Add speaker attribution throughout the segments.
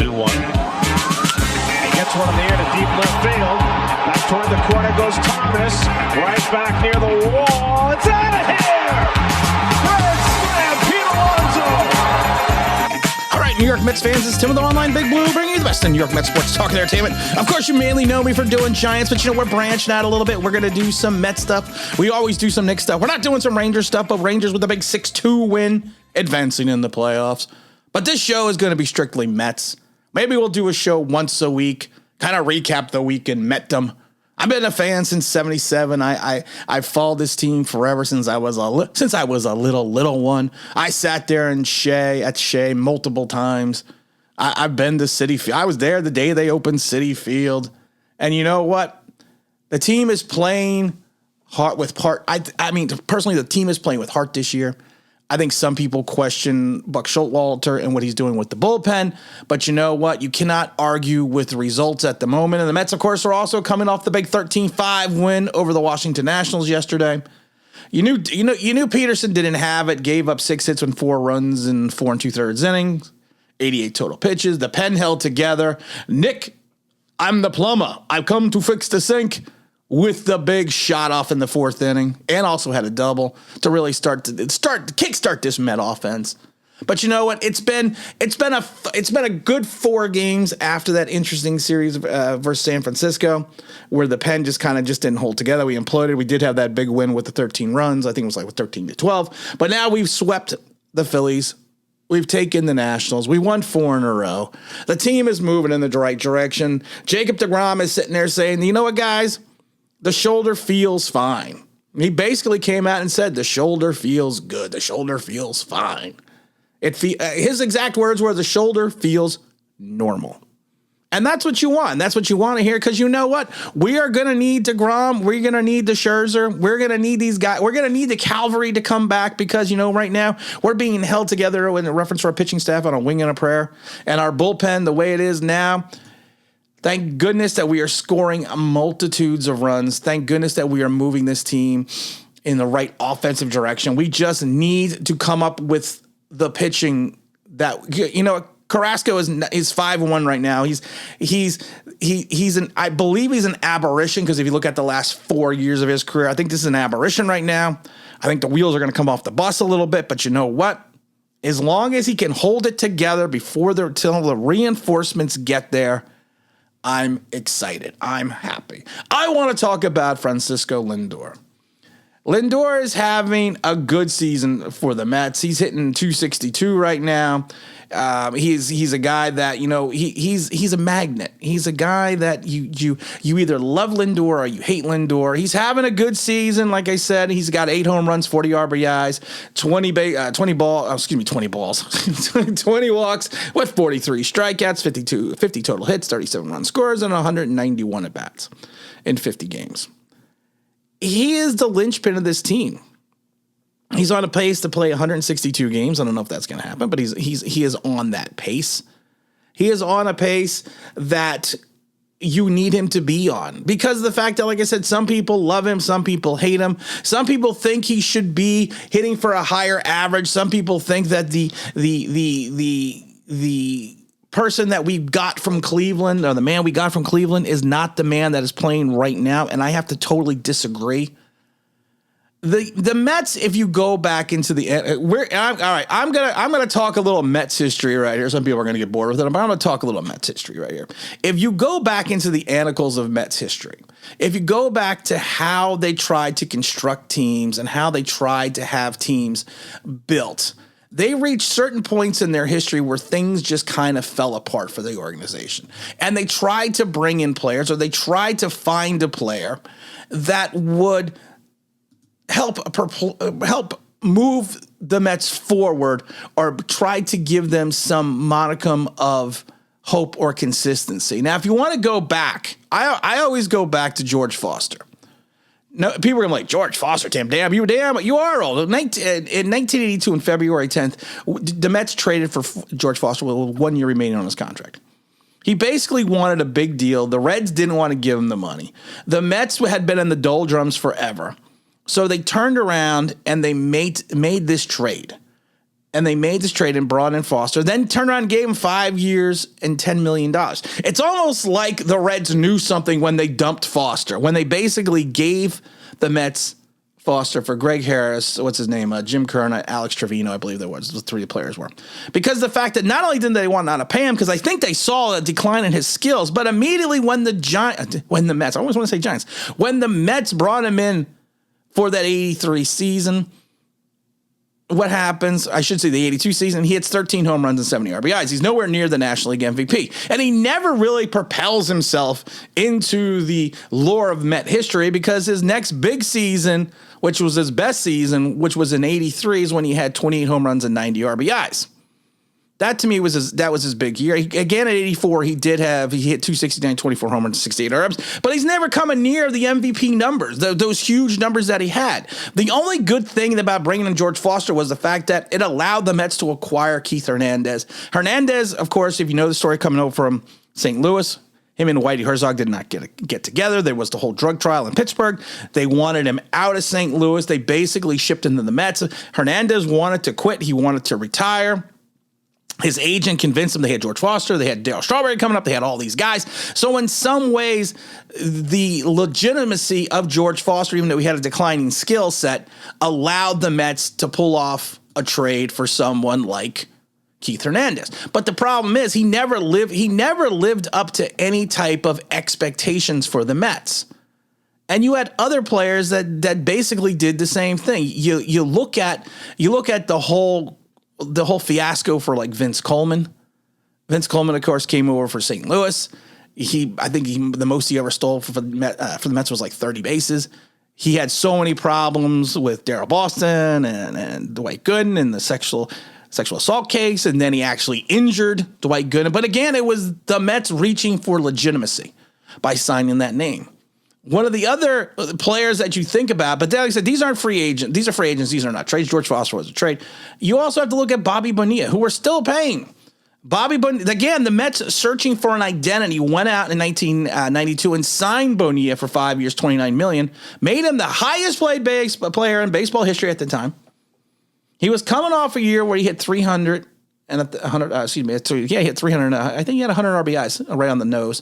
Speaker 1: 2-1. He gets one in the air to deep left field. Back toward the corner goes Thomas. Right back near the wall. It's out of here! Grand slam, Pete Alonso!
Speaker 2: All right, New York Mets fans, it's Tim with the Online Big Blue, bringing you the best in New York Mets sports talk and entertainment. Of course, you mainly know me for doing Giants, but we're branching out a little bit. We're going to do some Mets stuff. We always do some Knicks stuff. We're not doing some Rangers stuff, but Rangers with a big 6-2 win, advancing in the playoffs. But this show is going to be strictly Mets. Maybe we'll do a show once a week, kind of recap the week in Metdom. I've been a fan since '77. I followed this team forever since I was a little one. I sat there at Shea multiple times. I've been to Citi Field. I was there the day they opened Citi Field, and you know what? The team is playing heart with heart. I mean, personally, the team is playing with heart this year. I think some people question Buck Showalter and what he's doing with the bullpen, but you know what? You cannot argue with the results at the moment. And the Mets, of course, are also coming off the big 13-5 win over the Washington Nationals yesterday. You knew Peterson didn't have it. Gave up 6 hits and 4 runs in 4 2/3 innings, 88 total pitches. The pen held together. Nick, I'm the plumber. I've come to fix the sink. With the big shot off in the 4th inning, and also had a double to really kickstart this Met offense. But you know what? It's been a good 4 games after that interesting series versus San Francisco, where the pen just didn't hold together. We imploded. We did have that big win with the 13 runs. I think it was like with 13-12. But now we've swept the Phillies. We've taken the Nationals. We won 4 in a row. The team is moving in the right direction. Jacob deGrom is sitting there saying, you know what, guys? The shoulder feels fine. He basically came out and said, the shoulder feels good. The shoulder feels fine. His exact words were, the shoulder feels normal. And that's what you want. That's what you want to hear, because you know what? We are going to need deGrom. We're going to need the Scherzer. We're going to need these guys. We're going to need the cavalry to come back, because, right now we're being held together in reference to our pitching staff on a wing and a prayer. And our bullpen, the way it is now, thank goodness that we are scoring multitudes of runs. Thank goodness that we are moving this team in the right offensive direction. We just need to come up with the pitching that, Carrasco is 5-1 right now. I believe he's an aberration, because if you look at the last 4 years of his career, I think this is an aberration right now. I think the wheels are going to come off the bus a little bit, but you know what? As long as he can hold it together till the reinforcements get there, I'm excited. I'm happy. I want to talk about Francisco Lindor. Lindor is having a good season for the Mets. He's hitting 262 right now. He's a guy that, he's a magnet. He's a guy that you either love Lindor or you hate Lindor. He's having a good season. Like I said, he's got 8 home runs, 40 RBIs, 20 balls, 20 walks with 43 strikeouts, 50 total hits, 37 run scores, and 191 at bats in 50 games. He is the linchpin of this team. He's on a pace to play 162 games. I don't know if that's going to happen, but he is on that pace. He is on a pace that you need him to be on, because of the fact that, like I said, some people love him, some people hate him. Some people think he should be hitting for a higher average. Some people think that the person that we got from Cleveland, or the man we got from Cleveland, is not the man that is playing right now, and I have to totally disagree. The Mets, if you go back into I'm gonna talk a little Mets history right here. Some people are gonna get bored with it, but I'm gonna talk a little Mets history right here. If you go back into the annals of Mets history, if you go back to how they tried to construct teams and how they tried to have teams built, they reached certain points in their history where things just kind of fell apart for the organization. And they tried to bring in players, or they tried to find a player that would help move the Mets forward, or try to give them some modicum of hope or consistency. Now, if you want to go back, I always go back to George Foster. No, people are like, George Foster, you are old. In 1982, on February 10th, the Mets traded for George Foster with 1 year remaining on his contract. He basically wanted a big deal. The Reds didn't want to give him the money. The Mets had been in the doldrums forever. So they turned around and they made this trade. and they made this trade and brought in Foster, then turned around and gave him 5 years and $10 million. It's almost like the Reds knew something when they dumped Foster, when they basically gave the Mets Foster for Greg Harris, what's his name, Jim Kerr, and Alex Trevino, I believe there was, the three players were. Because the fact that not only didn't they want not to pay him, because I think they saw a decline in his skills, but immediately when the Mets, I always want to say Giants, when the Mets brought him in for that 83 season, what happens? I should say the 82 season, he hits 13 home runs and 70 RBIs. He's nowhere near the National League MVP. And he never really propels himself into the lore of Met history because his next big season, which was his best season, which was in 83, is when he had 28 home runs and 90 RBIs. That to me was his big year. Again, at 84, he hit 269, 24 home runs, 68 RBIs, but he's never coming near the MVP numbers, those huge numbers that he had. The only good thing about bringing in George Foster was the fact that it allowed the Mets to acquire Keith Hernandez. Hernandez, of course, if you know the story coming over from St. Louis, him and Whitey Herzog did not get together. There was the whole drug trial in Pittsburgh. They wanted him out of St. Louis. They basically shipped him to the Mets. Hernandez wanted to quit. He wanted to retire. His agent convinced him. They had George Foster. They had Darryl Strawberry coming up. They had all these guys. So in some ways, the legitimacy of George Foster, even though he had a declining skill set, allowed the Mets to pull off a trade for someone like Keith Hernandez. But the problem is he never lived up to any type of expectations for the Mets. And you had other players that basically did the same thing. You look at the whole fiasco for like Vince Coleman. Vince Coleman, of course, came over for St. Louis. I think the most he ever stole for the Mets was like 30 bases. He had so many problems with Darryl Boston and Dwight Gooden and the sexual assault case, and then he actually injured Dwight Gooden. But again, it was the Mets reaching for legitimacy by signing that name. One of the other players that you think about, but like I said, these aren't free agents. These are free agents. These are not trades. George Foster was a trade. You also have to look at Bobby Bonilla, who we're still paying. Bobby Bonilla, again, the Mets searching for an identity went out in 1992 and signed Bonilla for 5 years, $29 million, made him the highest paid player in baseball history at the time. He was coming off a year where he hit 300 and at the 100. He hit 300. I think he had 100 RBIs right on the nose.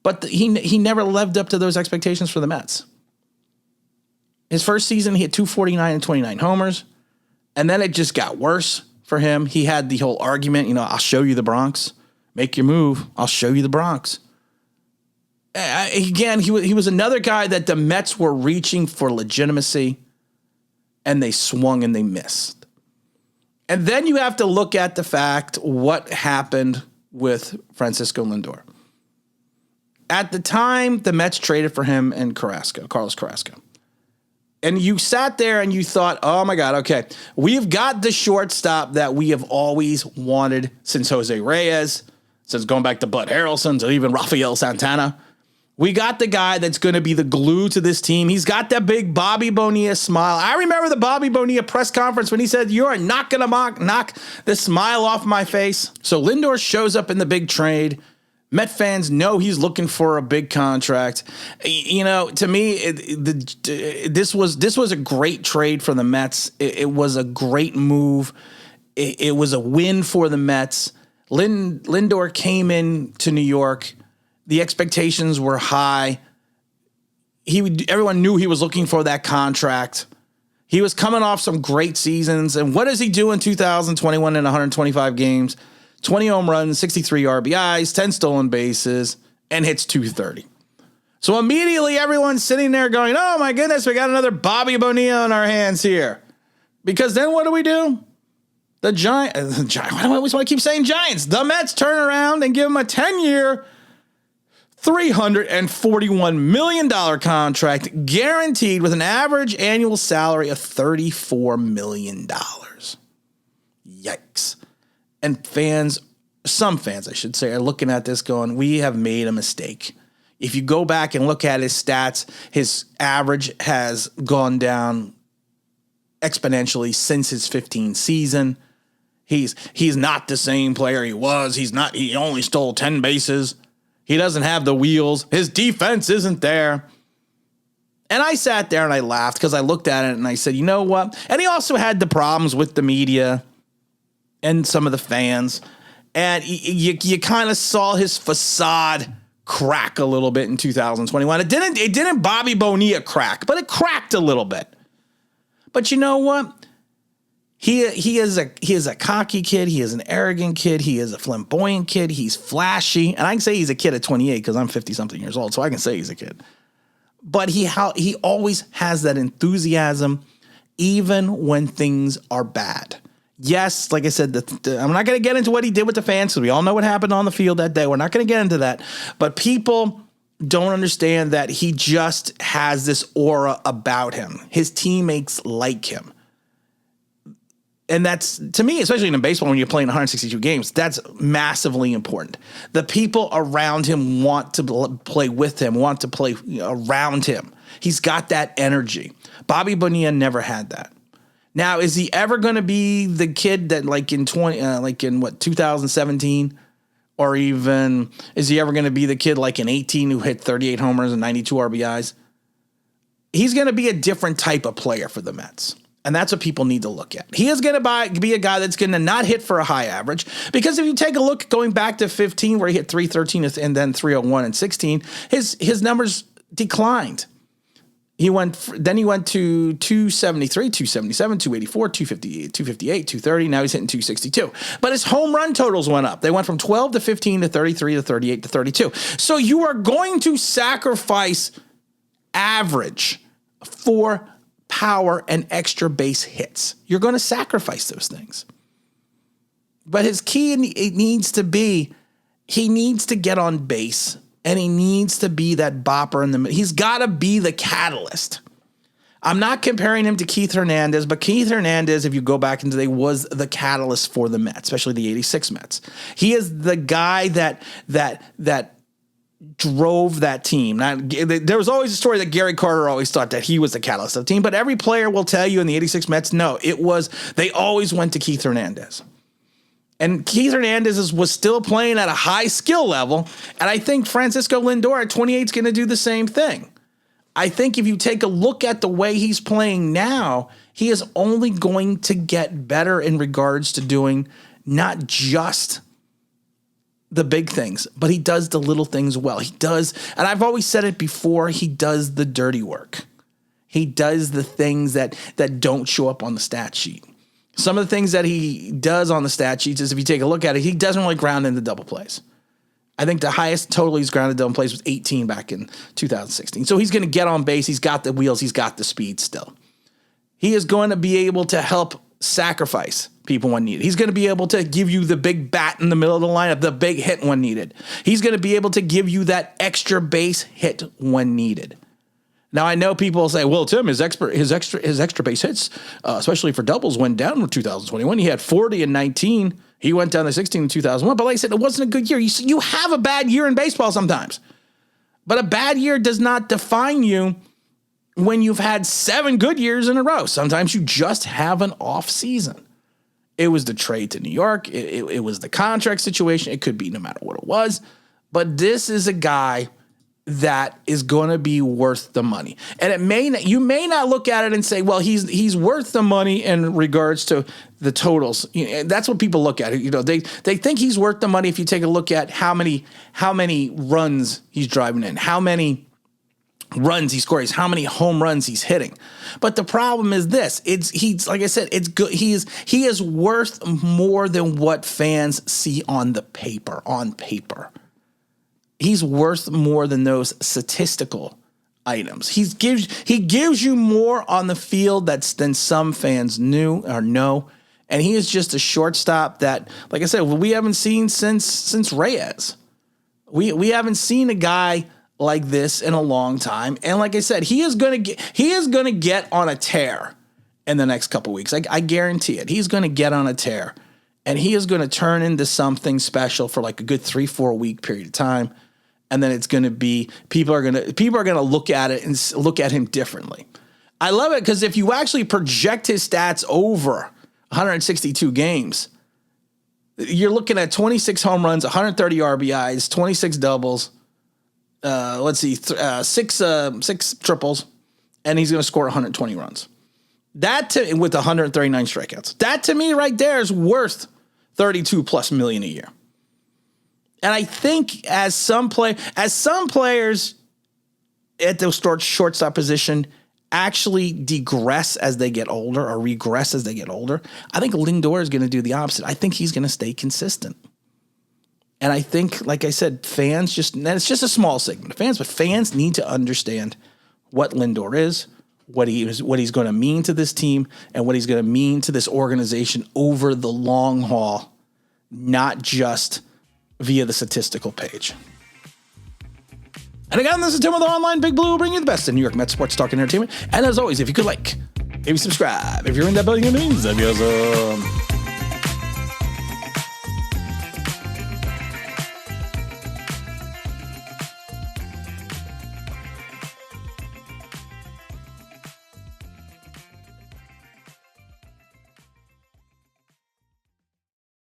Speaker 2: But he never lived up to those expectations for the Mets. His first season, he hit 249 and 29 homers. And then it just got worse for him. He had the whole argument, I'll show you the Bronx. Make your move. I'll show you the Bronx. Again, he was another guy that the Mets were reaching for legitimacy, and they swung and they missed. And then you have to look at the fact what happened with Francisco Lindor. At the time, the Mets traded for him and Carlos Carrasco. And you sat there and you thought, oh my God, okay, we've got the shortstop that we have always wanted since Jose Reyes, since going back to Bud Harrelson, to even Rafael Santana. We got the guy that's going to be the glue to this team. He's got that big Bobby Bonilla smile. I remember the Bobby Bonilla press conference when he said, you are not going to knock the smile off my face. So Lindor shows up in the big trade. Met fans know he's looking for a big contract. To me, this was a great trade for the Mets. It was a great move. It was a win for the Mets. Lindor came in to New York. The expectations were high. Everyone knew he was looking for that contract. He was coming off some great seasons. And what does he do in 2021 in 125 games? 20 home runs, 63 RBIs, 10 stolen bases, and hits 230. So immediately everyone's sitting there going, oh my goodness, we got another Bobby Bonilla on our hands here. Because then what do? The Giants, why do I always want to keep saying Giants? The Mets turn around and give him a 10-year, $341 million contract, guaranteed with an average annual salary of $34 million. Yikes. And some fans, I should say, are looking at this going, we have made a mistake. If you go back and look at his stats, his average has gone down exponentially since his 15th season. He's not the same player he was. He only stole 10 bases. He doesn't have the wheels. His defense isn't there. And I sat there and I laughed because I looked at it and I said, you know what? And he also had the problems with the media. and some of the fans. And you kind of saw his facade crack a little bit in 2021. It didn't Bobby Bonilla crack, but it cracked a little bit. But you know what? He is a cocky kid. He is an arrogant kid. He is a flamboyant kid. He's flashy. And I can say he's a kid at 28 because I'm 50-something years old, so I can say he's a kid. But he always has that enthusiasm, even when things are bad. Yes, like I said, I'm not going to get into what he did with the fans because we all know what happened on the field that day. We're not going to get into that. But people don't understand that he just has this aura about him. His teammates like him. And that's, to me, especially in baseball, when you're playing 162 games, that's massively important. The people around him want to play with him, want to play around him. He's got that energy. Bobby Bonilla never had that. Now, is he ever going to be the kid that in 2017, or even is he ever going to be the kid like in 18 who hit 38 homers and 92 RBIs? He's going to be a different type of player for the Mets. And that's what people need to look at. He is going to be a guy that's going to not hit for a high average, because if you take a look going back to 15 where he hit 313 and then 301 and 16, his numbers declined. He went to 273, 277, 284, 258, 230. Now he's hitting 262. But his home run totals went up. They went from 12 to 15 to 33 to 38 to 32. So you are going to sacrifice average for power and extra base hits. You're going to sacrifice those things. But his key needs to be, he needs to get on base. And he needs to be that bopper in the middle. He's got to be the catalyst. I'm not comparing him to Keith Hernandez, but Keith Hernandez, if you go back into was the catalyst for the Mets, especially the 86 Mets. He is the guy that drove that team. Now, there was always a story that Gary Carter always thought that he was the catalyst of the team, but every player will tell you in the 86 Mets, no, they always went to Keith Hernandez. And Keith Hernandez was still playing at a high skill level. And I think Francisco Lindor at 28 is going to do the same thing. I think if you take a look at the way he's playing now, he is only going to get better in regards to doing not just the big things, but he does the little things well. He does, and I've always said it before, he does the dirty work. He does the things that don't show up on the stat sheet. Some of the things that he does on the stat sheets is, if you take a look at it, he doesn't really ground into double plays. I think the highest total he's grounded double plays was 18 back in 2016. So he's going to get on base. He's got the wheels. He's got the speed still. He is going to be able to help sacrifice people when needed. He's going to be able to give you the big bat in the middle of the lineup, the big hit when needed. He's going to be able to give you that extra base hit when needed. Now, I know people will say, well, Tim, his extra base hits, especially for doubles, went down in 2021. He had 40 and 19. He went down to 16 in 2001. But like I said, it wasn't a good year. You have a bad year in baseball sometimes. But a bad year does not define you when you've had 7 good years in a row. Sometimes you just have an off season. It was the trade to New York. It was the contract situation. It could be no matter what it was. But this is a guy that is going to be worth the money. And you may not look at it and say, well, he's worth the money in regards to the totals. That's what people look at. They think he's worth the money if you take a look at how many runs he's driving in, how many runs he scores, how many home runs he's hitting. But the problem is this: he's like I said, it's good. He is worth more than what fans see on paper. He's worth more than those statistical items. He gives you more on the field than some fans knew or know. And he is just a shortstop that, like I said, we haven't seen since Reyes. We haven't seen a guy like this in a long time. And like I said, he is going to get on a tear in the next couple weeks. I guarantee it. He's going to get on a tear, and he is going to turn into something special for like a good 3-4 week period of time. And then it's going to be, people are going to look at it and look at him differently. I love it because if you actually project his stats over 162 games, you're looking at 26 home runs, 130 RBIs, 26 doubles, 6 triples, and he's going to score 120 runs. With 139 strikeouts. That to me right there is worth 32 plus million a year. And I think as some players at the shortstop position actually degress as they get older or regress as they get older, I think Lindor is going to do the opposite. I think he's going to stay consistent. And I think, like I said, it's just a small segment of fans, but fans need to understand what Lindor is, what he's going to mean to this team, and what he's going to mean to this organization over the long haul, not just via the statistical page. And again, this is Tim with Online Big Blue, bringing you the best in New York Mets sports talk and entertainment. And as always, if you could maybe subscribe. If you're in that building, it means that'd be awesome.